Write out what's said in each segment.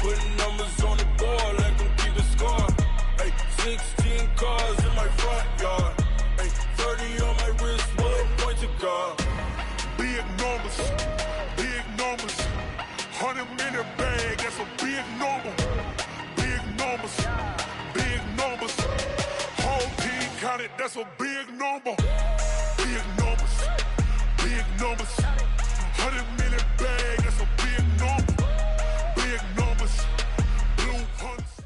Putting numbers on the board, let them keep the score. Hey, 16 cars in my front yard. Hey, 30 on my wrist, one point to guard. Big numbers, 100 minute bag, that's a big number. Big numbers, whole team counted, that's a big number. Big numbers, 100 minute bag, that's a big number. Big numbers, blue hunts.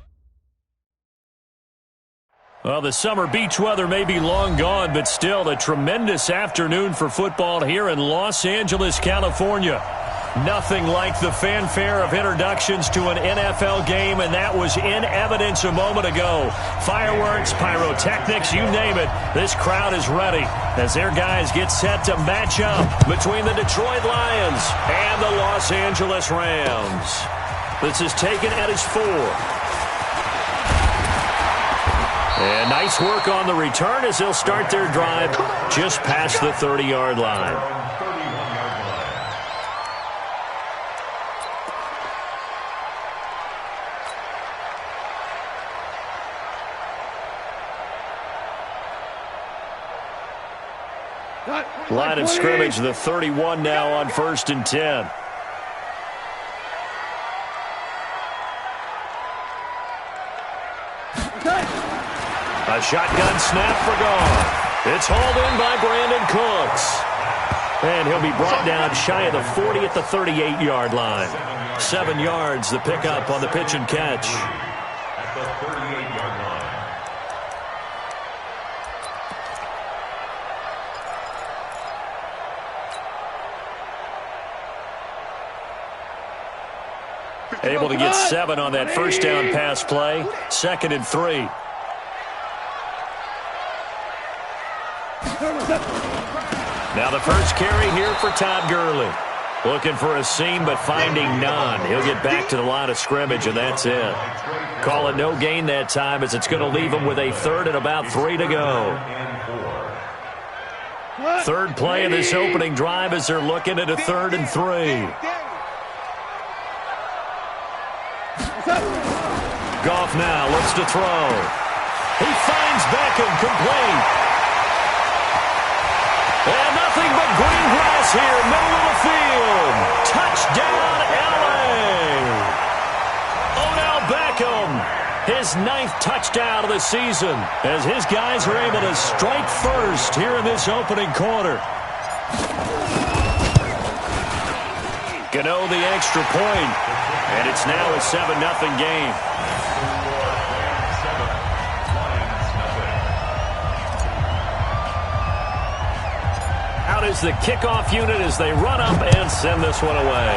Well, the summer beach weather may be long gone, but still a tremendous afternoon for football here in Los Angeles, California. Nothing like the fanfare of introductions to an NFL game, and that was in evidence a moment ago. Fireworks, pyrotechnics, you name it. This crowd is ready as their guys get set to match up between the Detroit Lions and the Los Angeles Rams. This is taken at his 4. And nice work on the return as they'll start their drive just past the 30-yard line. Line of scrimmage, the 31 now on 1st and 10. A shotgun snap for Goff. It's hauled in by Brandon Cooks. And he'll be brought down shy of the 40 at the 38-yard line. 7 yards, the pickup on the pitch and catch. At the 38-yard line. Able to get 7 on that first down pass play. 2nd and 3. Now the first carry here for Todd Gurley. Looking for a seam, but finding none. He'll get back to the line of scrimmage, and that's it. Call it no gain that time, as it's going to leave him with a 3rd and about 3 to go. 3rd play of this opening drive as they're looking at a 3rd and 3. Goff now looks to throw. He finds Beckham complete. And nothing but green grass here, middle of the field. Touchdown, L.A. Odell Beckham, his 9th touchdown of the season, as his guys are able to strike first here in this opening quarter. Gano the extra point, and it's now a 7-0 game. Out is the kickoff unit as they run up and send this one away.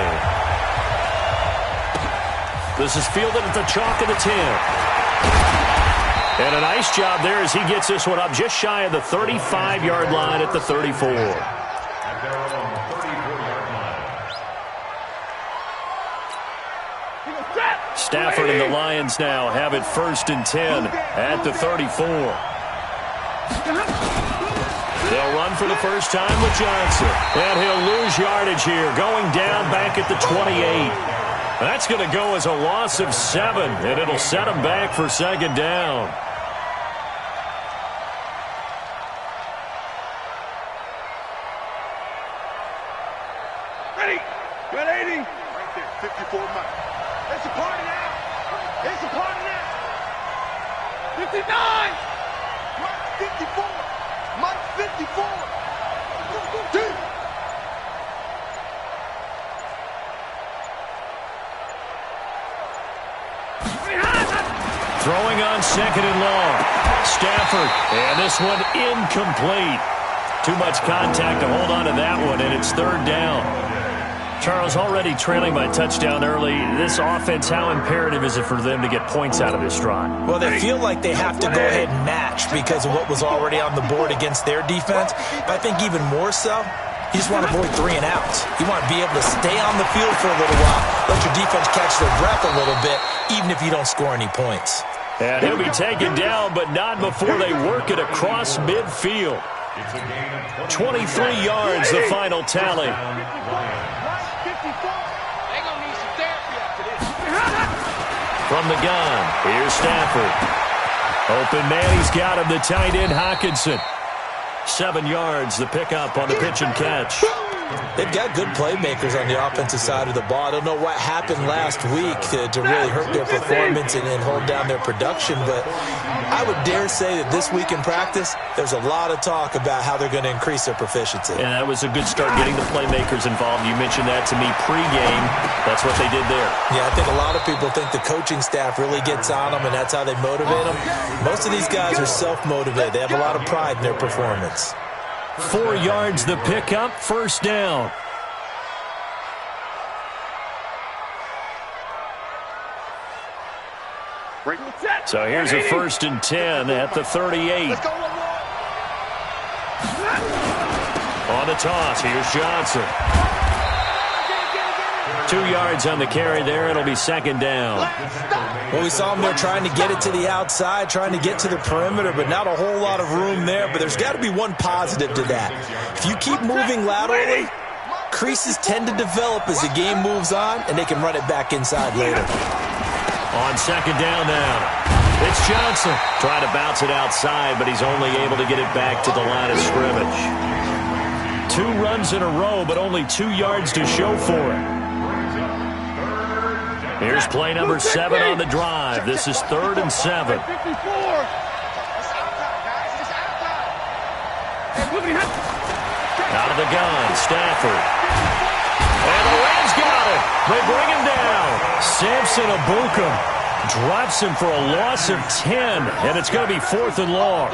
This is fielded at the chalk of the 10. And a nice job there as he gets this one up just shy of the 35-yard line at the 34. Stafford and the Lions now have it 1st and 10 at the 34. They'll run for the first time with Johnson. And he'll lose yardage here, going down back at the 28. That's going to go as a loss of 7, and it'll set him back for 2nd down. Ready? Got 80. Right there, 54 miles. It's a party now. It's a party now. 59. Mike 54. Mike 54. Dude. Throwing on 2nd and long. Stafford, and this one incomplete. Too much contact to hold on to that one, and it's 3rd down. Charles, already trailing by touchdown early. This offense, how imperative is it for them to get points out of this drive? Well, they feel like they have to go ahead and match because of what was already on the board against their defense. But I think even more so, you just want to avoid 3 and outs. You want to be able to stay on the field for a little while, let your defense catch their breath a little bit, even if you don't score any points. And he'll be taken down, but not before they work it across midfield. 23 yards, the final tally. From the gun, here's Stafford. Open man, he's got him, the tight end Hockenson. 7 yards, the pickup on the pitch and catch. They've got good playmakers on the offensive side of the ball. I don't know what happened last week to really hurt their performance and hold down their production, but I would dare say that this week in practice, there's a lot of talk about how they're going to increase their proficiency. And that was a good start getting the playmakers involved. You mentioned that to me pregame. That's what they did there. Yeah, I think a lot of people think the coaching staff really gets on them, and that's how they motivate them. Most of these guys are self-motivated. They have a lot of pride in their performance. 4 yards the pickup, first down. So here's a 1st and 10 at the 38. On the toss, here's Johnson. 2 yards on the carry there. It'll be 2nd down. Well, we saw them there trying to get it to the outside, trying to get to the perimeter, but not a whole lot of room there. But there's got to be one positive to that. If you keep moving laterally, creases tend to develop as the game moves on, and they can run it back inside later. On 2nd down now, it's Johnson. Trying to bounce it outside, but he's only able to get it back to the line of scrimmage. 2 runs in a row, but only 2 yards to show for it. Here's play number 7 on the drive. This is 3rd and 7. Out of the gun, Stafford. And the Rams got it. They bring him down. Samson Abukum drops him for a loss of 10, and it's going to be 4th and long.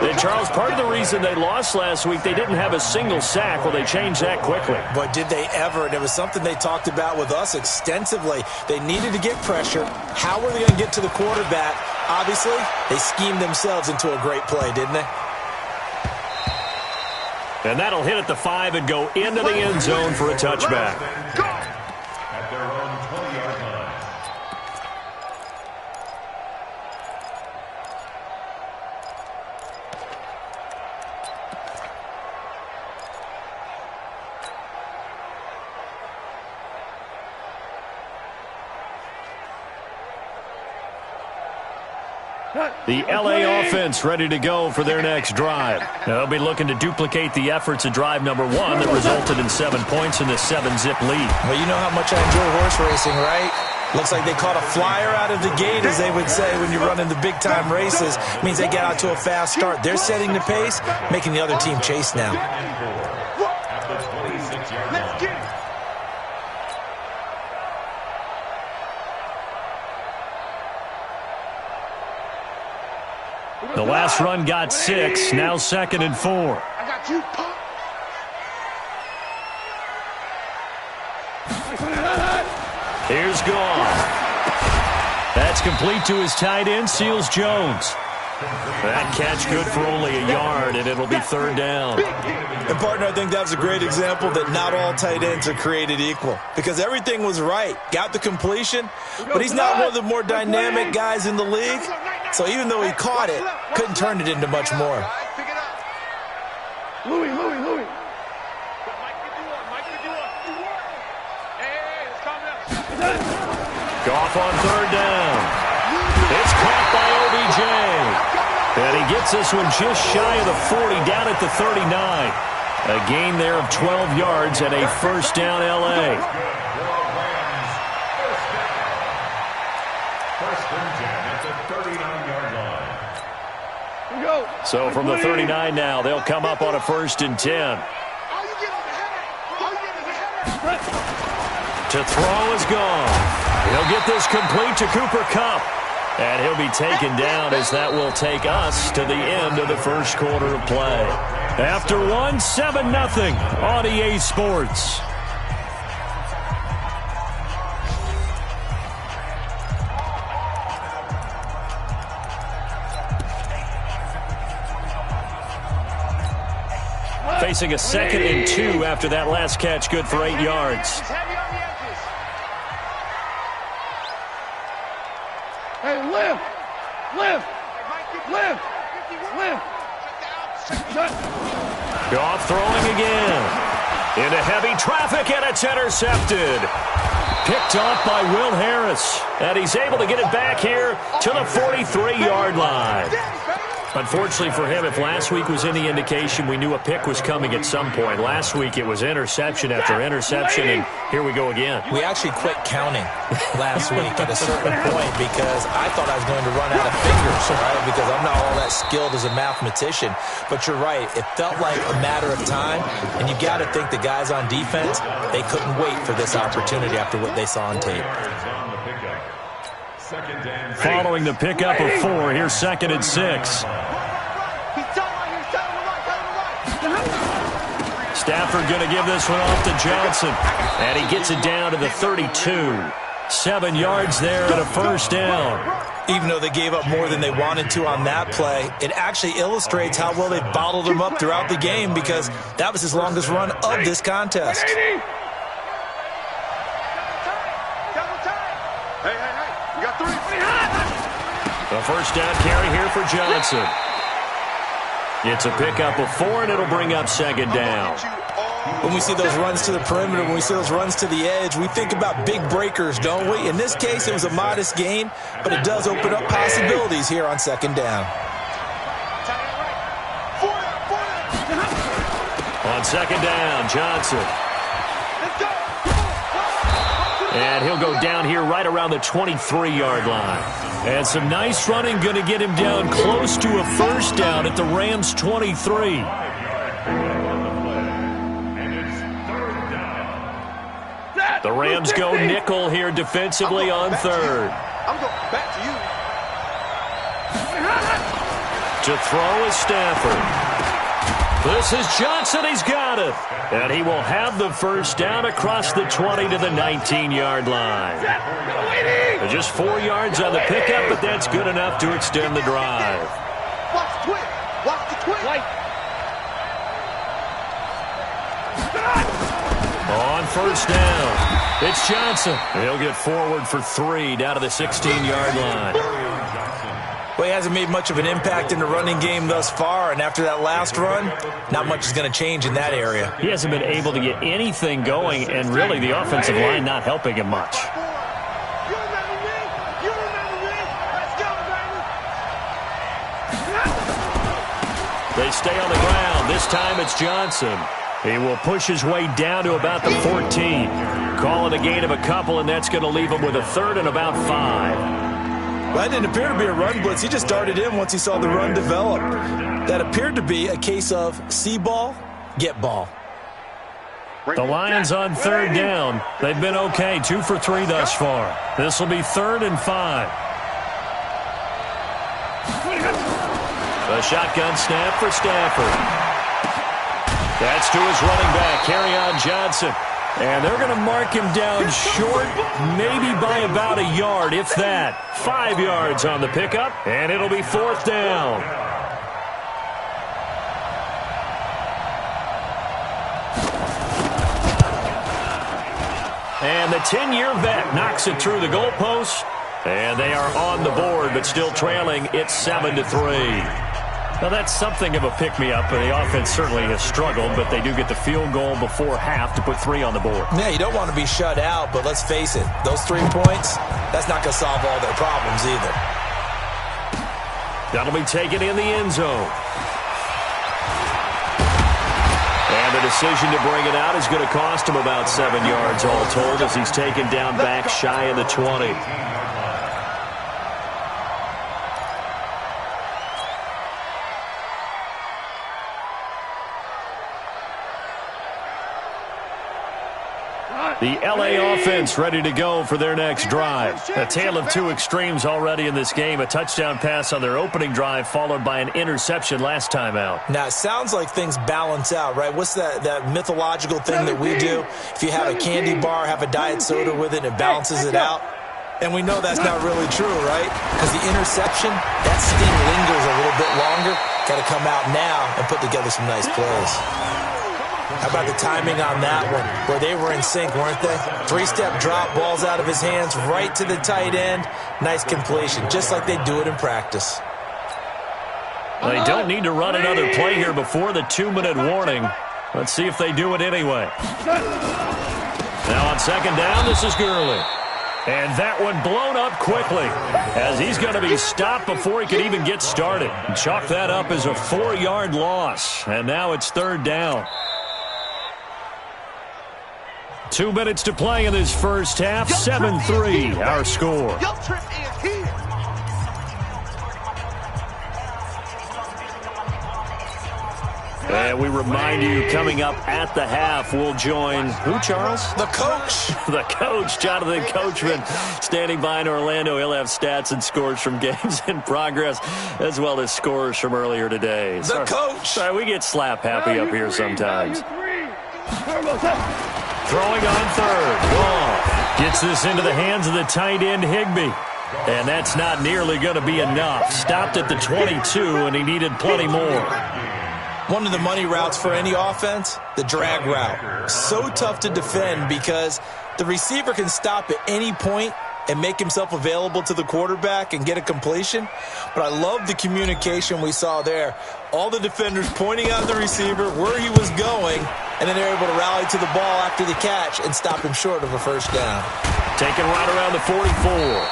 And Charles, part of the reason they lost last week, they didn't have a single sack. Well, they changed that quickly. But did they ever? And it was something they talked about with us extensively. They needed to get pressure. How were they going to get to the quarterback? Obviously, they schemed themselves into a great play, didn't they? And that'll hit at the 5 and go into the end zone for a touchback. At their own 20-yard line. The LA offense ready to go for their next drive. They'll be looking to duplicate the efforts of drive number 1 that resulted in 7 points in the 7-zip lead. Well, you know how much I enjoy horse racing, right? Looks like they caught a flyer out of the gate, as they would say when you're running the big-time races. It means they get out to a fast start. They're setting the pace, making the other team chase now. At the 26-yard line. The last run got 6, now 2nd and 4. I got you, punk. Here's Gone. That's complete to his tight end, Seals Jones. That catch good for only a yard, and it'll be 3rd down. And, partner, I think that was a great example that not all tight ends are created equal, because everything was right. Got the completion, but he's not one of the more dynamic guys in the league. So even though he caught it, couldn't turn it into much more. Louis. Goff on 3rd down. It's caught by OBJ. And he gets this one just shy of the 40, down at the 39. A gain there of 12 yards and a 1st down LA. So from the 39 now, they'll come up on a 1st and 10. To throw is gone. He'll get this complete to Cooper Kupp. And he'll be taken down as that will take us to the end of the first quarter of play. After 1, 7-0 on EA Sports. Facing a 2nd and 2 after that last catch, good for 8 yards. Hey, lift. Goff throwing again. Into heavy traffic, and it's intercepted. Picked off by Will Harris. And he's able to get it back here to the 43-yard line. Unfortunately for him, if last week was any indication, we knew a pick was coming at some point. Last week it was interception after interception, and here we go again. We actually quit counting last week at a certain point because I thought I was going to run out of fingers, right? Because I'm not all that skilled as a mathematician. But you're right. It felt like a matter of time, and you got to think the guys on defense, they couldn't wait for this opportunity after what they saw on tape. Following the pickup of 4, here's 2nd and 6. Stafford going to give this one off to Johnson. And he gets it down to the 32. 7 yards there and a first down. Even though they gave up more than they wanted to on that play, it actually illustrates how well they bottled them up throughout the game because that was his longest run of this contest. The first down carry here for Johnson. It's a pickup of 4, and it'll bring up 2nd down. When we see those runs to the perimeter, when we see those runs to the edge, we think about big breakers, don't we? In this case, it was a modest gain, but it does open up possibilities here on 2nd down. On 2nd down, Johnson. And he'll go down here right around the 23-yard line. And some nice running going to get him down close to a first down at the Rams' 23. The Rams go nickel here defensively on 3rd. I'm going back to you. To throw is Stafford. This is Johnson. He's got it. And he will have the first down across the 20 to the 19-yard line. Just 4 yards on the pickup, but that's good enough to extend the drive. Watch the twin. Watch the twin. On first down, it's Johnson. He'll get forward for 3 down to the 16-yard line. Well, he hasn't made much of an impact in the running game thus far, and after that last run, not much is going to change in that area. He hasn't been able to get anything going, and really the offensive line not helping him much. You remember me? You remember me? Let's go, baby. They stay on the ground. This time it's Johnson. He will push his way down to about the 14. Call it a gain of a couple, and that's going to leave him with a 3rd and about 5. Well, that didn't appear to be a run blitz. He just darted in once he saw the run develop. That appeared to be a case of see ball, get ball. The Lions on 3rd down. They've been okay, 2 for 3 thus far. This will be 3rd and 5. The shotgun snap for Stafford. That's to his running back, Kerryon Johnson. And they're going to mark him down short, maybe by about a yard, if that. 5 yards on the pickup, and it'll be 4th down. And the 10-year vet knocks it through the goalpost. And they are on the board, but still trailing. It's 7-3. Now, that's something of a pick-me-up. The offense certainly has struggled, but they do get the field goal before half to put 3 on the board. Yeah, you don't want to be shut out, but let's face it. Those 3 points, that's not going to solve all their problems either. That'll be taken in the end zone. And the decision to bring it out is going to cost him about 7 yards all told as he's taken down back shy of the 20. The L.A. offense ready to go for their next drive. A tale of 2 extremes already in this game. A touchdown pass on their opening drive followed by an interception last time out. Now, it sounds like things balance out, right? What's that mythological thing that we do? If you have a candy bar, have a diet soda with it, it balances it out. And we know that's not really true, right? Because the interception, that sting lingers a little bit longer. Got to come out now and put together some nice plays. How about the timing on that one, where they were in sync, weren't they? 3-step drop, balls out of his hands, right to the tight end. Nice completion, just like they do it in practice. They don't need to run another play here before the 2-minute warning. Let's see if they do it anyway. Now on second down, this is Gurley. And that one blown up quickly as he's going to be stopped before he can even get started. Chalk that up as a 4-yard loss. And now it's third down. 2 minutes to play in this first half. 7-3 our score. Your trip is here. And we remind you, coming up at the half, we'll join who, Charles? The coach. The coach, Jonathan Coachman, standing by in Orlando. He'll have stats and scores from games in progress, as well as scores from earlier today. The coach. Sorry, we get slap happy up here sometimes. Throwing on third. Goff gets this into the hands of the tight end, Higbee. And that's not nearly going to be enough. Stopped at the 22, and he needed plenty more. One of the money routes for any offense, the drag route. So tough to defend because the receiver can stop at any point and make himself available to the quarterback and get a completion. But I love the communication we saw there. All the defenders pointing out the receiver, where he was going, and then they're able to rally to the ball after the catch and stop him short of a first down. Taken right around the 44.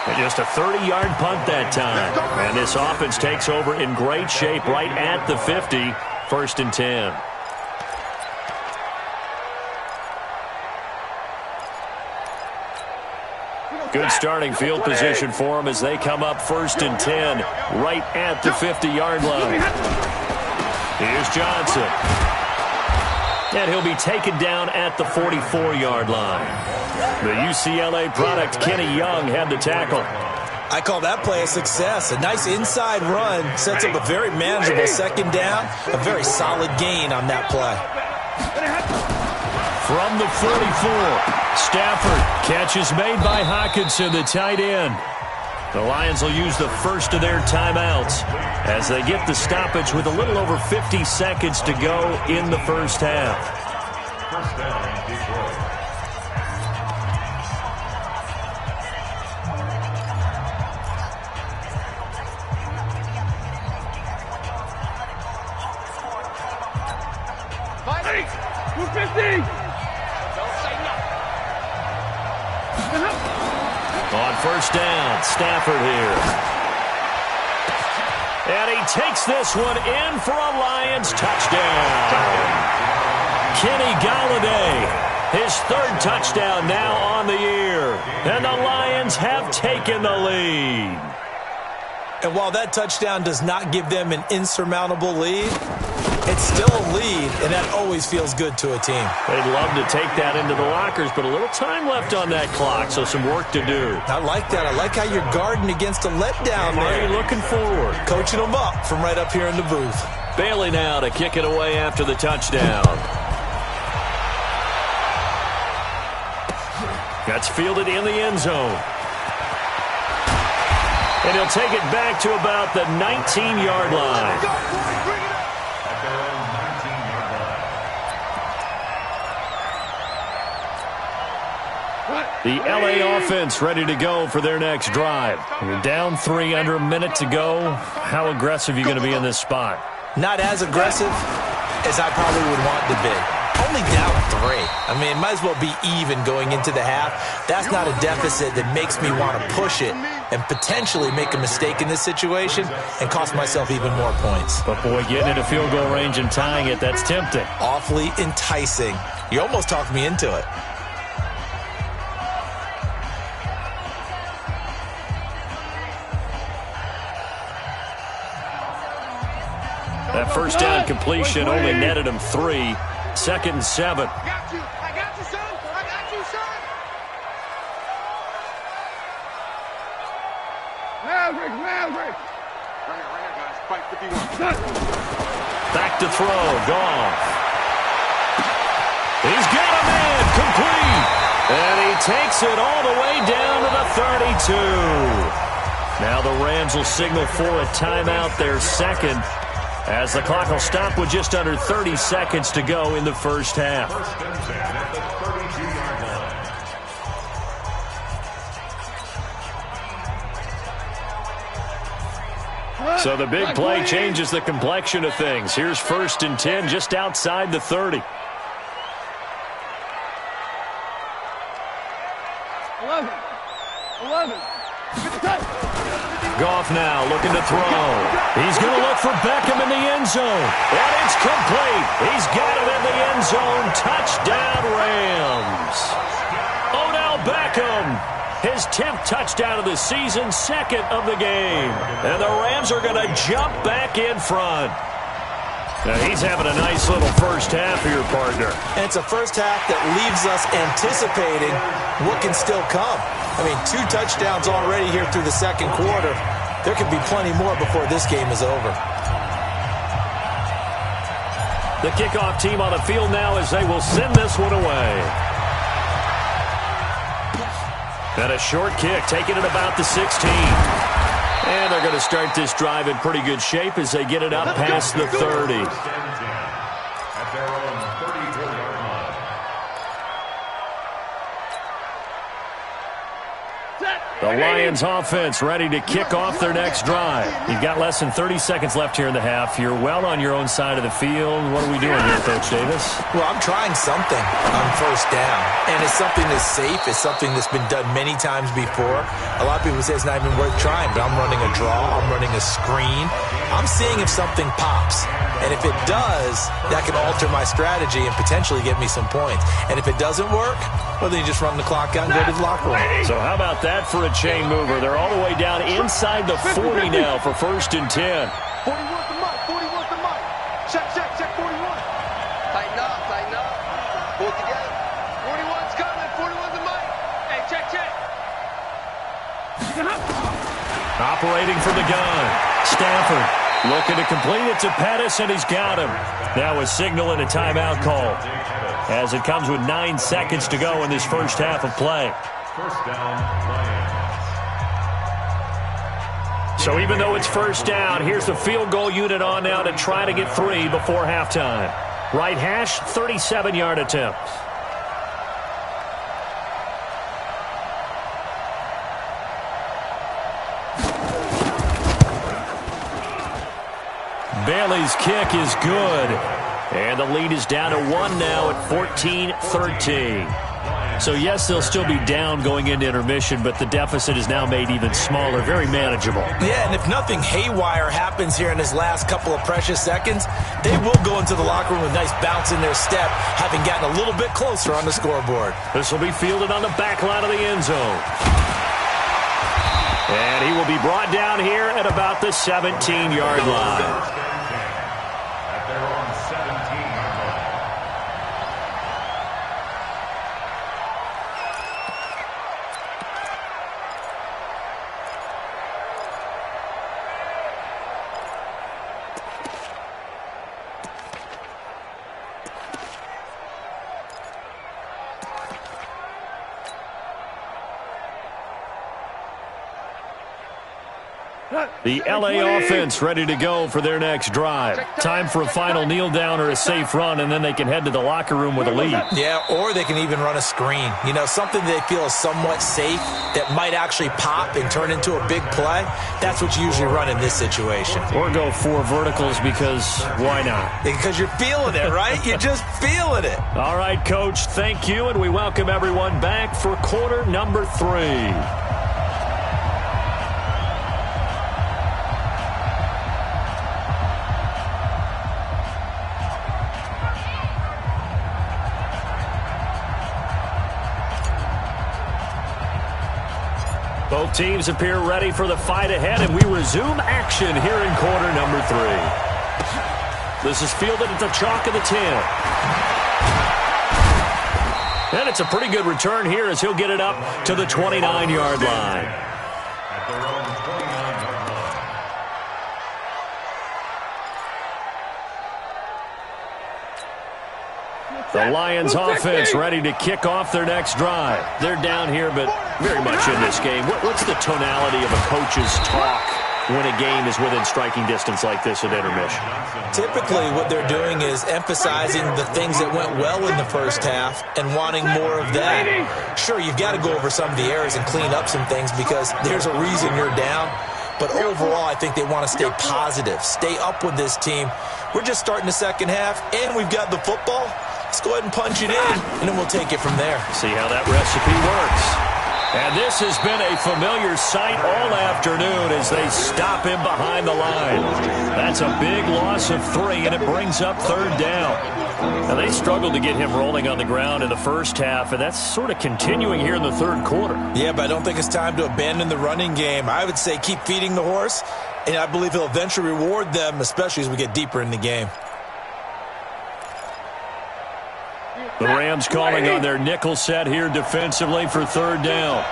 And just a 30-yard punt that time. And this offense takes over in great shape right at the 50. First and 10. Good starting field position for them as they come up first and 10 right at the 50-yard line. Here's Johnson. And he'll be taken down at the 44-yard line. The UCLA product, Kenny Young, had the tackle. I call that play a success. A nice inside run sets up a very manageable second down. A very solid gain on that play. From the 44, Stafford. Catch is made by Hockenson, the tight end. The Lions will use the first of their timeouts as they get the stoppage with a little over 50 seconds to go in the first half. First down, Detroit. On first down, Stafford here. And he takes this one in for a Lions touchdown. Kenny Golladay, his third touchdown now on the year. And the Lions have taken the lead. And while that touchdown does not give them an insurmountable lead, it's still a lead, and that always feels good to a team. They'd love to take that into the lockers, but a little time left on that clock, so some work to do. I like that. I like how you're guarding against a letdown there. Looking forward. Coaching them up from right up here in the booth. Bailey now to kick it away after the touchdown. That's fielded in the end zone. And he'll take it back to about the 19-yard line. The LA offense ready to go for their next drive. You're down 3 under a minute to go. How aggressive are you going to be in this spot? Not as aggressive as I probably would want to be. Only down 3. I mean, it might as well be even going into the half. That's not a deficit that makes me want to push it and potentially make a mistake in this situation and cost myself even more points. But, boy, getting into field goal range and tying it, that's tempting. Awfully enticing. You almost talked me into it. That first down completion only netted him 3. Second and 7. I got you, son. I got you, son. Maverick. Right here, guys. Fight 51. Back to throw. Goff. He's got a man. Complete. And he takes it all the way down to the 32. Now the Rams will signal for a timeout, their second, as the clock will stop with just under 30 seconds to go in the first half. First and 10 at the 32-yard line. So the big play changes the complexion of things. Here's first and 10 just outside the 30. Goff now looking to throw. He's going to look for Beckham in the end zone. And it's complete. He's got it in the end zone. Touchdown, Rams. Odell Beckham, his 10th touchdown of the season, 2nd of the game. And the Rams are going to jump back in front. Now, he's having a nice little first half here, partner. And it's a first half that leaves us anticipating what can still come. I mean, 2 touchdowns already here through the second quarter. There could be plenty more before this game is over. The kickoff team on the field now as they will send this one away. And a short kick, taking it about the 16. And they're going to start this drive in pretty good shape as they get it up past the 30. At their own 34-yard line. The Lions offense ready to kick off their next drive. You've got less than 30 seconds left here in the half. You're well on your own side of the field. What are we doing here, Coach Davis? Well, I'm trying something on first down. And it's something that's safe. It's something that's been done many times before. A lot of people say it's not even worth trying, but I'm running a draw. I'm running a screen. I'm seeing if something pops. And if it does, that can alter my strategy and potentially get me some points. And if it doesn't work, well, then you just run the clock out and go to the locker room. So how about that for a chain mover? They're all the way down inside the 40 now for 1st and 10. 41's the mic. 41's the mic. Check, 41. Tighten up. Pull it together. 41's coming. 41's the mic. Hey, check. Operating from the gun. Stafford looking to complete it to Pettis, and he's got him. Now a signal and a timeout call as it comes with 9 seconds to go in this first half of play. First down, Lions. So even though it's first down, here's the field goal unit on now to try to get 3 before halftime. Right hash, 37-yard attempt. Bailey's kick is good. And the lead is down to 1 now at 14-13. So, yes, they'll still be down going into intermission, but the deficit is now made even smaller, very manageable. Yeah, and if nothing haywire happens here in his last couple of precious seconds, they will go into the locker room with a nice bounce in their step, having gotten a little bit closer on the scoreboard. This will be fielded on the back line of the end zone. And he will be brought down here at about the 17-yard line. At their own 17-yard line. The LA offense ready to go for their next drive. Time for a final kneel down or a safe run, and then they can head to the locker room with a lead. Yeah, or they can even run a screen. You know, something they feel is somewhat safe that might actually pop and turn into a big play. That's what you usually run in this situation. Or go 4 verticals because why not? Because you're feeling it, right? You're just feeling it. All right, Coach, thank you, and we welcome everyone back for quarter number 3. Both teams appear ready for the fight ahead, and we resume action here in quarter number 3. This is fielded at the chalk of the 10. And it's a pretty good return here as he'll get it up to the 29-yard line. At their own 29-yard line. The Lions offense ready to kick off their next drive. They're down here, but very much in this game. What's the tonality of a coach's talk when a game is within striking distance like this at intermission? Typically, what they're doing is emphasizing the things that went well in the first half and wanting more of that. Sure, you've got to go over some of the errors and clean up some things because there's a reason you're down. But overall, I think they want to stay positive, stay up with this team. We're just starting the second half, and we've got the football. Let's go ahead and punch it in, and then we'll take it from there. See how that recipe works. And this has been a familiar sight all afternoon as they stop him behind the line. That's a big loss of 3, and it brings up 3rd down. Now, they struggled to get him rolling on the ground in the first half, and that's sort of continuing here in the 3rd quarter. Yeah, but I don't think it's time to abandon the running game. I would say keep feeding the horse, and I believe he'll eventually reward them, especially as we get deeper in the game. The Rams calling on their nickel set here defensively for 3rd down.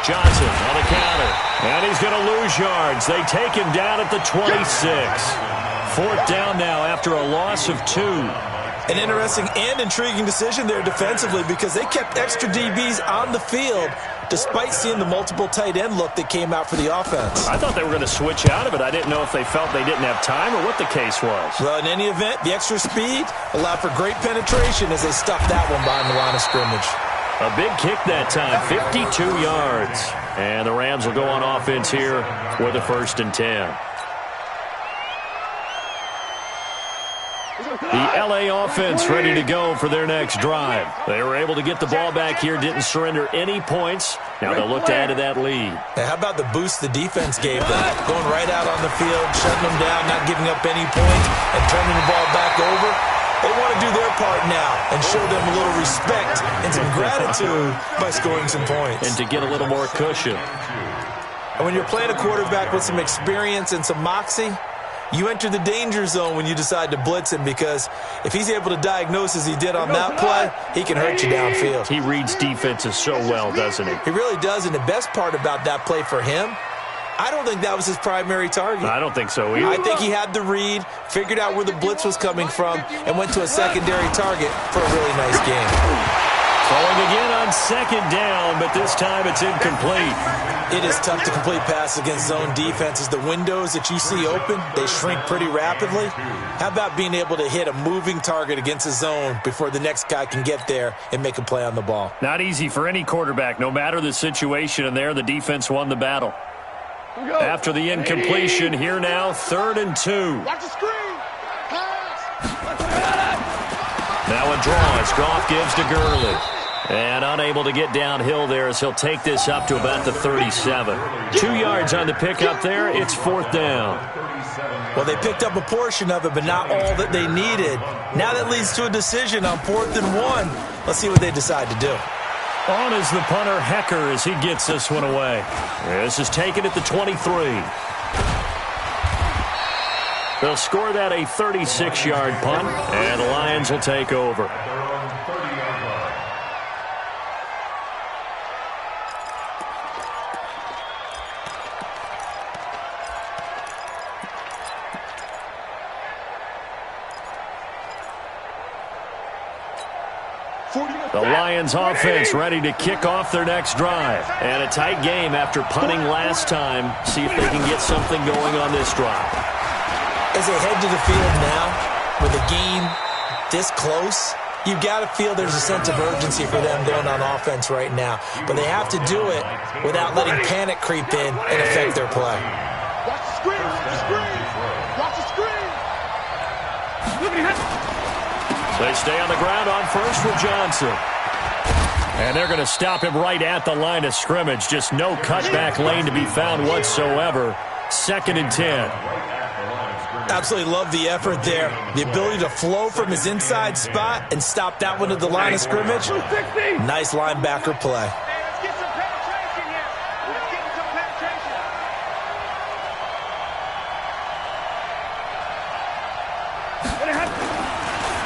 Johnson on the counter, and he's going to lose yards. They take him down at the 26. 4th down now after a loss of 2. An interesting and intriguing decision there defensively because they kept extra DBs on the field despite seeing the multiple tight end look that came out for the offense. I thought they were going to switch out of it. I didn't know if they felt they didn't have time or what the case was. Well, in any event, the extra speed allowed for great penetration as they stuffed that one behind the line of scrimmage. A big kick that time, 52 yards. And the Rams will go on offense here for the 1st and 10. The L.A. offense ready to go for their next drive. They were able to get the ball back here, didn't surrender any points. Now they'll look to add to that lead. Hey, how about the boost the defense gave them? Going right out on the field, shutting them down, not giving up any points, and turning the ball back over. They want to do their part now and show them a little respect and some gratitude by scoring some points. And to get a little more cushion. And when you're playing a quarterback with some experience and some moxie, you enter the danger zone when you decide to blitz him because if he's able to diagnose as he did on that play, he can hurt you downfield. He reads defenses so well, doesn't he? He really does, and the best part about that play for him, I don't think that was his primary target. I don't think so either. I think he had the read, figured out where the blitz was coming from, and went to a secondary target for a really nice game. Throwing again on 2nd down, but this time it's incomplete. It is tough to complete passes against zone defenses. The windows that you see open, they shrink pretty rapidly. How about being able to hit a moving target against a zone before the next guy can get there and make a play on the ball? Not easy for any quarterback, no matter the situation, and there the defense won the battle. After the incompletion, here now, 3rd and 2. Watch the screen. Now a draw as Goff gives to Gurley. And unable to get downhill there as he'll take this up to about the 37. 2 yards on the pickup there. It's 4th down. Well, they picked up a portion of it, but not all that they needed. Now that leads to a decision on 4th and 1. Let's see what they decide to do. On is the punter, Hecker, as he gets this one away. This is taken at the 23. They'll score that a 36-yard punt, and the Lions will take over. The Lions offense ready to kick off their next drive. And a tight game after punting last time. See if they can get something going on this drive. As they head to the field now, with the game this close, you've got to feel there's a sense of urgency for them going on offense right now. But they have to do it without letting panic creep in and affect their play. Watch the screen. Watch the screen. Watch the screen. They stay on the ground on first with Johnson. And they're going to stop him right at the line of scrimmage. Just no cutback lane to be found whatsoever. 2nd and 10. Absolutely love the effort there. The ability to flow from his inside spot and stop that one at the line of scrimmage. Nice linebacker play. Let's get some penetration here. Let's get some penetration.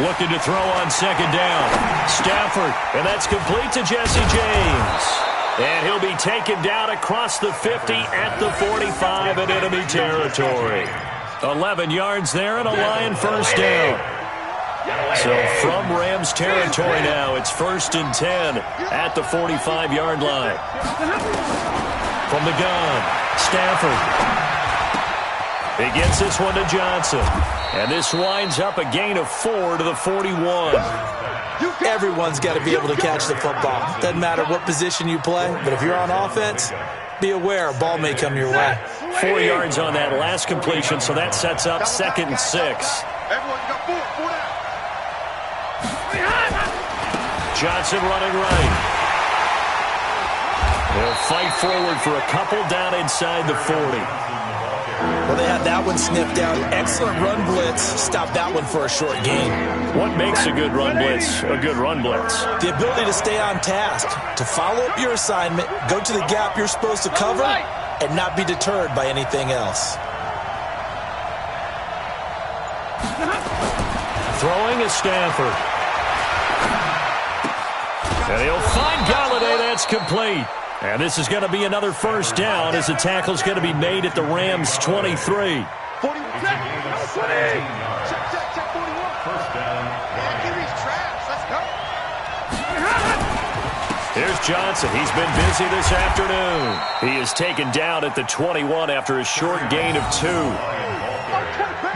Looking to throw on 2nd down. Stafford, and that's complete to Jesse James. And he'll be taken down across the 50 at the 45 in enemy territory. 11 yards there and a Lion 1st down. So from Rams territory now, it's 1st and 10 at the 45-yard line. From the gun, Stafford. He gets this one to Johnson. And this winds up a gain of 4 to the 41. Everyone's got to be able to catch the football. Doesn't matter what position you play, but if you're on offense, be aware a ball may come your way. 4 yards on that last completion, so that sets up 2nd and 6. Everyone got 4 down. Johnson running right. They'll fight forward for a couple down inside the 40. Well, they had that one sniffed out. Excellent run blitz. Stop that one for a short gain. What makes a good run blitz a good run blitz? The ability to stay on task, to follow up your assignment, go to the gap you're supposed to cover, and not be deterred by anything else. Throwing is Stafford. And he'll find Galladay. That's complete. And this is going to be another first down as the tackle's going to be made at the Rams' 23. 40. Check, 41. First down. Give these traps. Let's go. Here's Johnson. He's been busy this afternoon. He is taken down at the 21 after a short gain of 2.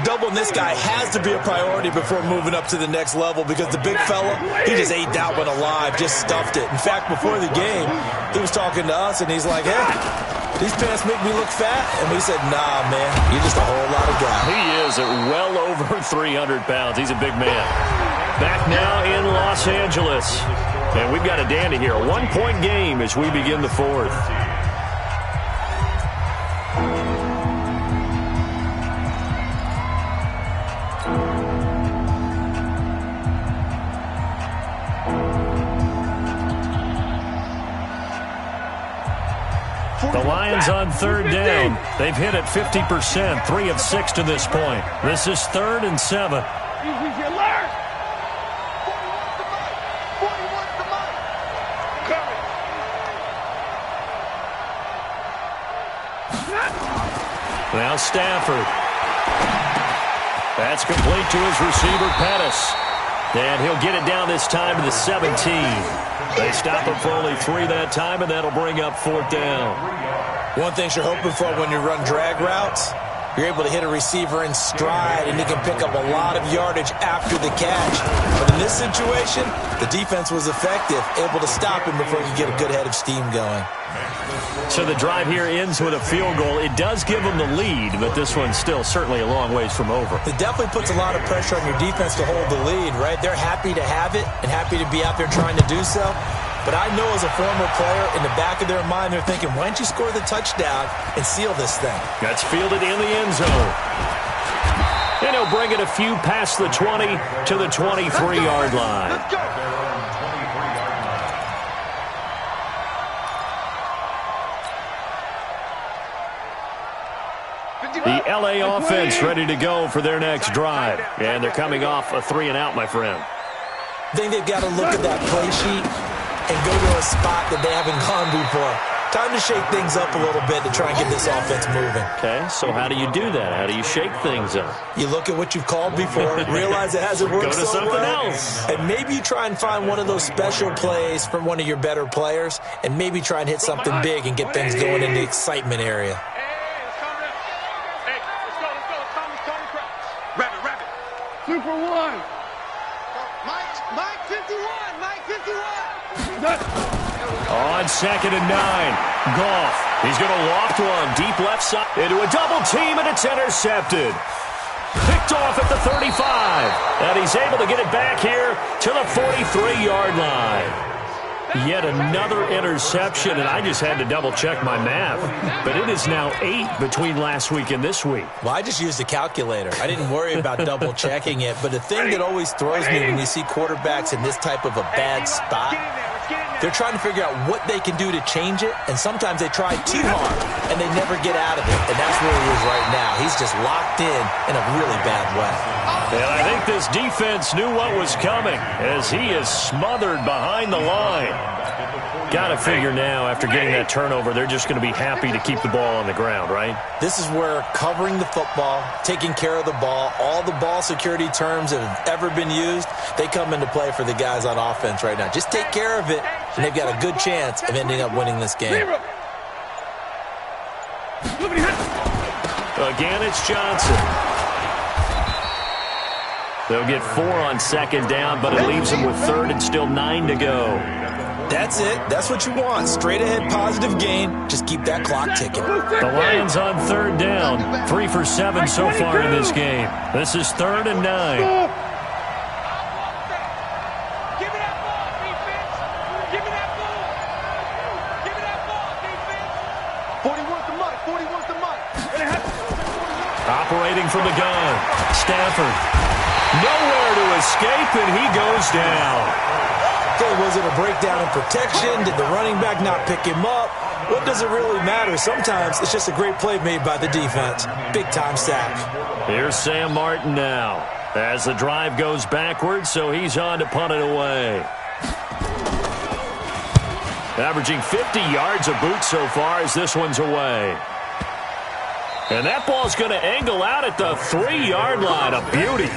Doubling this guy has to be a priority before moving up to the next level because the big fella, he just ate that one alive, just stuffed it. In fact, before the game, he was talking to us, and he's like, hey, these pants make me look fat? And we said, nah, man, you're just a whole lot of guy. He is at well over 300 pounds. He's a big man. Back now in Los Angeles. And we've got a dandy here. A one-point game as we begin the fourth. The Lions on third down. They've hit it 50%, 3 of 6 to this point. This is 3rd and 7. Now Stafford. That's complete to his receiver, Pettis. And he'll get it down this time to the 17. They stop him for only 3 that time, and that'll bring up 4th down. One thing you're hoping for when you run drag routes, you're able to hit a receiver in stride, and he can pick up a lot of yardage after the catch. But in this situation, the defense was effective, able to stop him before he could get a good head of steam going. So the drive here ends with a field goal. It does give them the lead, but this one's still certainly a long ways from over. It definitely puts a lot of pressure on your defense to hold the lead, right? They're happy to have it and happy to be out there trying to do so. But I know as a former player, in the back of their mind, they're thinking, why don't you score the touchdown and seal this thing? That's fielded in the end zone. And he'll bring it a few past the 20 to the 23-yard line. Let's go. The L.A. offense ready to go for their next drive. And they're coming off a 3-and-out, my friend. I think they've got to look at that play sheet and go to a spot that they haven't gone before. Time to shake things up a little bit to try and get this offense moving. Okay, so how do you do that? How do you shake things up? You look at what you've called before, realize it hasn't worked Go to so something well, else. and maybe you try and find one of those special plays from one of your better players, and maybe try and hit something big and get things going in the excitement area. Super one. Mike 51. Mike 51. On 2nd and 9, Goff. He's going to loft one deep left side into a double team, and it's intercepted. Picked off at the 35, and he's able to get it back here to the 43-yard line. Yet another interception, and I just had to double-check my math. But it is now 8 between last week and this week. Well, I just used a calculator. I didn't worry about double-checking it. But the thing that always throws me when you see quarterbacks in this type of a bad spot, they're trying to figure out what they can do to change it, and sometimes they try too hard, and they never get out of it. And that's where he is right now. He's just locked in a really bad way. And I think this defense knew what was coming as he is smothered behind the line. Got to figure now, after getting that turnover, they're just going to be happy to keep the ball on the ground, right? This is where covering the football, taking care of the ball, all the ball security terms that have ever been used, they come into play for the guys on offense right now. Just take care of it, and they've got a good chance of ending up winning this game. Again, it's Johnson. They'll get 4 on 2nd down, but it leaves them with 3rd and still 9 to go. That's it. That's what you want. Straight ahead positive gain. Just keep that clock ticking. The Lions on 3rd down. 3 for 7 so far in this game. This is 3rd and 9. operating from the gun. Stafford. Nowhere to escape, and he goes down. Okay, was it a breakdown in protection? Did the running back not pick him up? What does it really matter? Sometimes it's just a great play made by the defense. Big-time sack. Here's Sam Martin now as the drive goes backwards, so he's on to punt it away. Averaging 50 yards a boot so far as this one's away. And that ball's going to angle out at the 3-yard line. A beauty.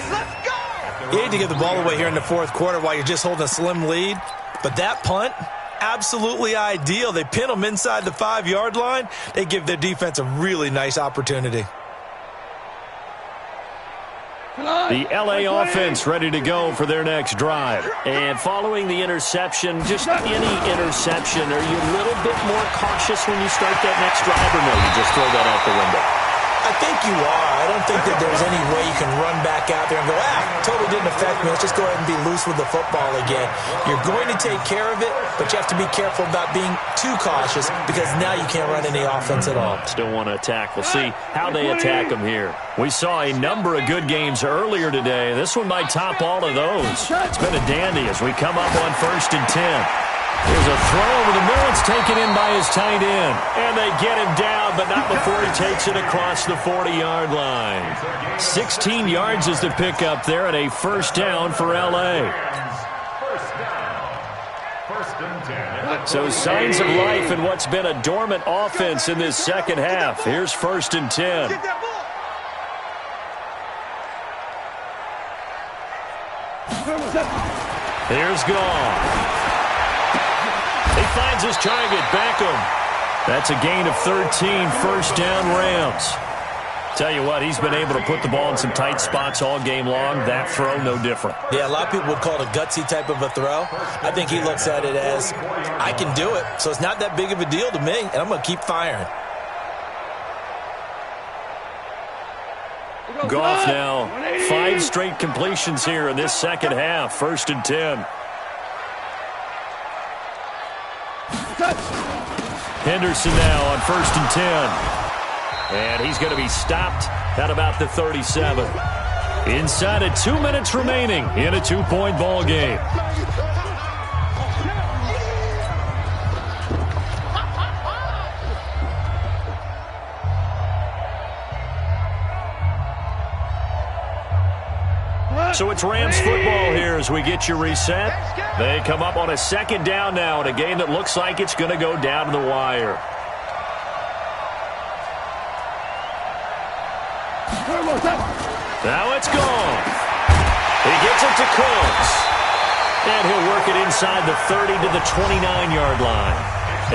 You hate to give the ball away here in the fourth quarter while you're just holding a slim lead. But that punt, absolutely ideal. They pin them inside the 5-yard line. They give their defense a really nice opportunity. The L.A. offense ready to go for their next drive. And following the interception, just any interception, are you a little bit more cautious when you start that next drive, or no, you just throw that out the window? I think you are. I don't think that there's any way you can run back out there and go, totally didn't affect me. Let's just go ahead and be loose with the football again. You're going to take care of it, but you have to be careful about being too cautious because now you can't run any offense at all. Still want to attack. We'll see how they attack them here. We saw a number of good games earlier today. This one might top all of those. It's been a dandy as we come up on 1st and 10. There's a throw over the middle. It's taken in by his tight end. And they get him down, but not before he takes it across the 40-yard line. 16 yards is the pickup there and a first down for L.A. So signs of life in what's been a dormant offense in this second half. Here's 1st and 10. Here's Goff. He finds his target, Beckham. That's a gain of 13, first down Rams. Tell you what, he's been able to put the ball in some tight spots all game long. That throw, no different. Yeah, a lot of people would call it a gutsy type of a throw. I think he looks at it as, I can do it, so it's not that big of a deal to me, and I'm going to keep firing. Goff now, 5 straight completions here in this second half. 1st and 10. Henderson now on 1st and 10. And he's going to be stopped at about the 37. Inside of 2 minutes remaining in a 2-point ball game. So it's Rams football here as we get you reset. They come up on a 2nd down now in a game that looks like it's going to go down to the wire. Now it's gone. He gets it to Cooks. And he'll work it inside the 30 to the 29-yard line.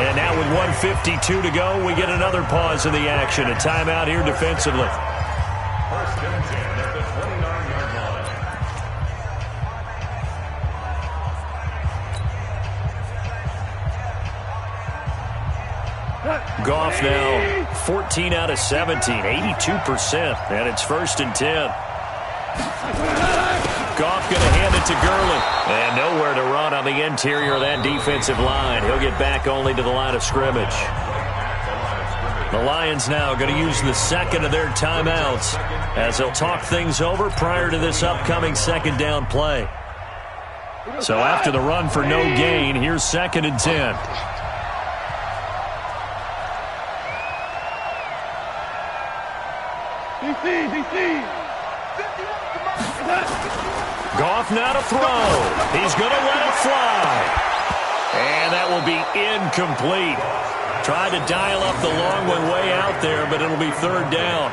And now with 1:52 to go, we get another pause in the action. A timeout here defensively. 1st and 10 at the 29-yard line. Goff now 14 out of 17, 82%, and it's 1st and 10. Goff going to hand it to Gurley, and nowhere to run on the interior of that defensive line. He'll get back only to the line of scrimmage. The Lions now going to use the 2nd of their timeouts as they'll talk things over prior to this upcoming 2nd down play. So after the run for no gain, here's 2nd and 10. Goff now to throw. He's going to let it fly. And that will be incomplete. Tried to dial up the long one way out there, but it'll be 3rd down.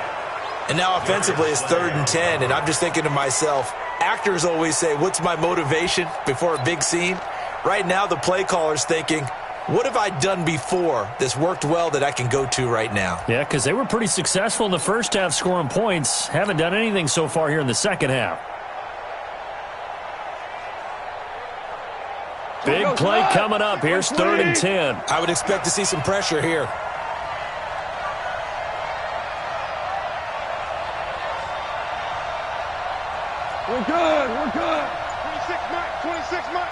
And now offensively it's 3rd and 10, and I'm just thinking to myself, actors always say, what's my motivation before a big scene? Right now the play caller's thinking, what have I done before that's worked well that I can go to right now? Yeah, because they were pretty successful in the first half scoring points. Haven't done anything so far here in the second half. Big play coming up. Here's 3rd and 10. I would expect to see some pressure here. We're good. 26 Mike.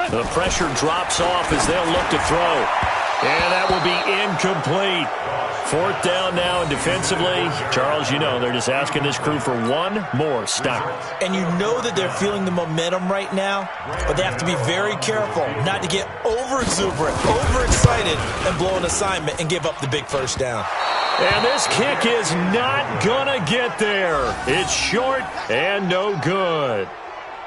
The pressure drops off as they'll look to throw. And that will be incomplete. Fourth down now, and defensively, Charles, you know, they're just asking this crew for one more stop. And you know that they're feeling the momentum right now, but they have to be very careful not to get over-exuberant, overexcited, and blow an assignment and give up the big first down. And this kick is not gonna get there. It's short and no good.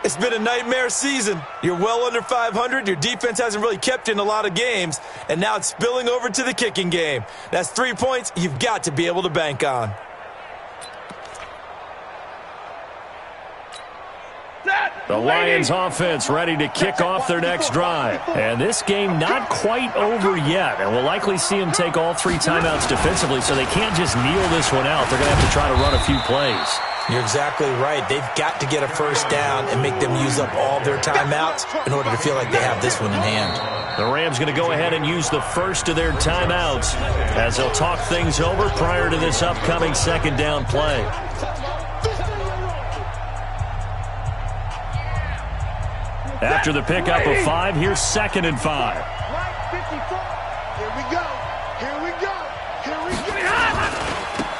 It's been a nightmare season. You're well under 500. Your defense hasn't really kept you in a lot of games, and now it's spilling over to the kicking game. That's 3 points you've got to be able to bank on. The Lions offense ready to kick off their next drive. And this game not quite over yet. And we'll likely see them take all 3 timeouts defensively, so they can't just kneel this one out. They're going to have to try to run a few plays. You're exactly right. They've got to get a first down and make them use up all their timeouts in order to feel like they have this one in hand. The Rams going to go ahead and use the first of their timeouts as they'll talk things over prior to this upcoming second down play. After the pickup of 5, here's 2nd and 5. Here we go. Here we go. Here we go.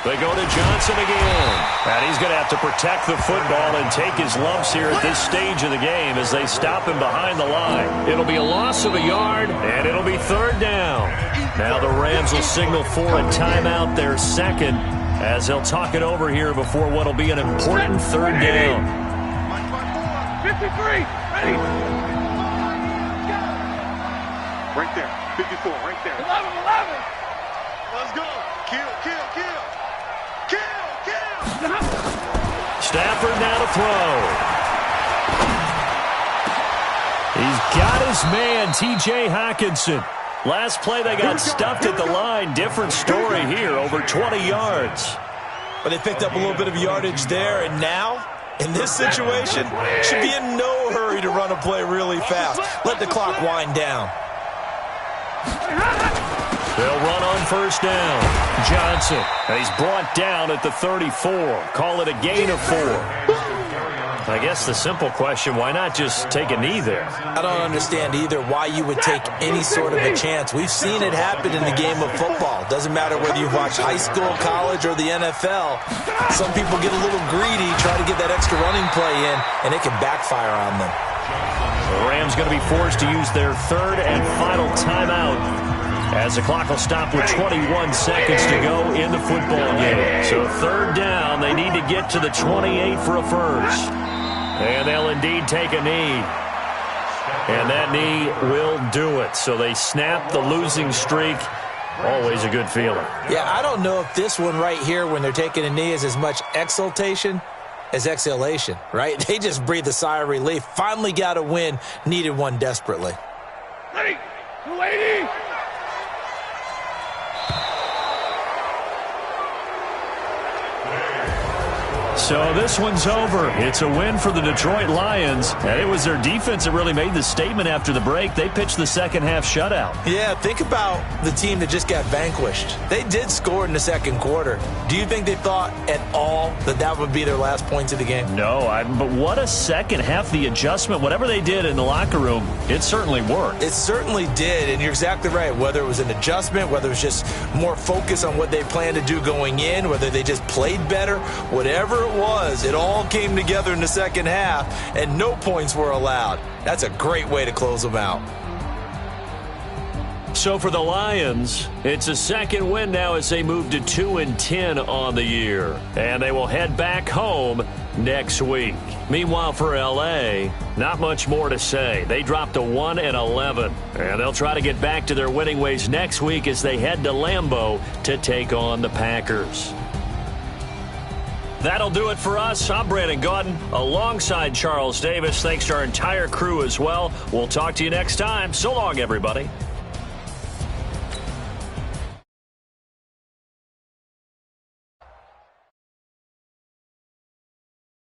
They go to Johnson again. And he's going to have to protect the football and take his lumps here at this stage of the game as they stop him behind the line. It'll be a loss of a yard, and it'll be 3rd down. Now the Rams will signal for a timeout, their second, as they'll talk it over here before what will be an important 3rd down. 53. Ready. Right there. 54. Right there. 11. Let's go. Kill. Stafford now to throw. He's got his man, T.J. Hockenson. Last play they got stuffed at the line. Different story here, over 20 yards. But they picked up a little bit of yardage there, and now, in this situation, should be in no hurry to run a play really fast. Let the clock wind down. They'll run on first down. Johnson, and he's brought down at the 34. Call it a gain of 4. I guess the simple question, why not just take a knee there? I don't understand either why you would take any sort of a chance. We've seen it happen in the game of football. Doesn't matter whether you've watched high school, college, or the NFL. Some people get a little greedy, try to get that extra running play in, and it can backfire on them. The Rams going to be forced to use their 3rd and final timeout as the clock will stop with 21 seconds to go in the football game. So 3rd down, they need to get to the 28 for a first. And they'll indeed take a knee. And that knee will do it. So they snap the losing streak. Always a good feeling. Yeah, I don't know if this one right here, when they're taking a knee, is as much exultation as exhalation, right? They just breathe a sigh of relief. Finally got a win. Needed one desperately. Ready. 280. So this one's over. It's a win for the Detroit Lions, and it was their defense that really made the statement after the break. They pitched the second half shutout. Yeah, think about the team that just got vanquished. They did score in the second quarter. Do you think they thought at all that that would be their last points of the game? No, but what a second half. The adjustment, whatever they did in the locker room, it certainly worked. It certainly did, and you're exactly right. Whether it was an adjustment, whether it was just more focus on what they planned to do going in, whether they just played better, whatever it was, it all came together in the second half, and no points were allowed. That's a great way to close them out. So for the Lions, it's a second win now as they move to 2-10 on the year. And they will head back home next week. Meanwhile, for L.A., not much more to say. They dropped to 1-11. And they'll try to get back to their winning ways next week as they head to Lambeau to take on the Packers. That'll do it for us. I'm Brandon Gaudin alongside Charles Davis. Thanks to our entire crew as well. We'll talk to you next time. So long, everybody.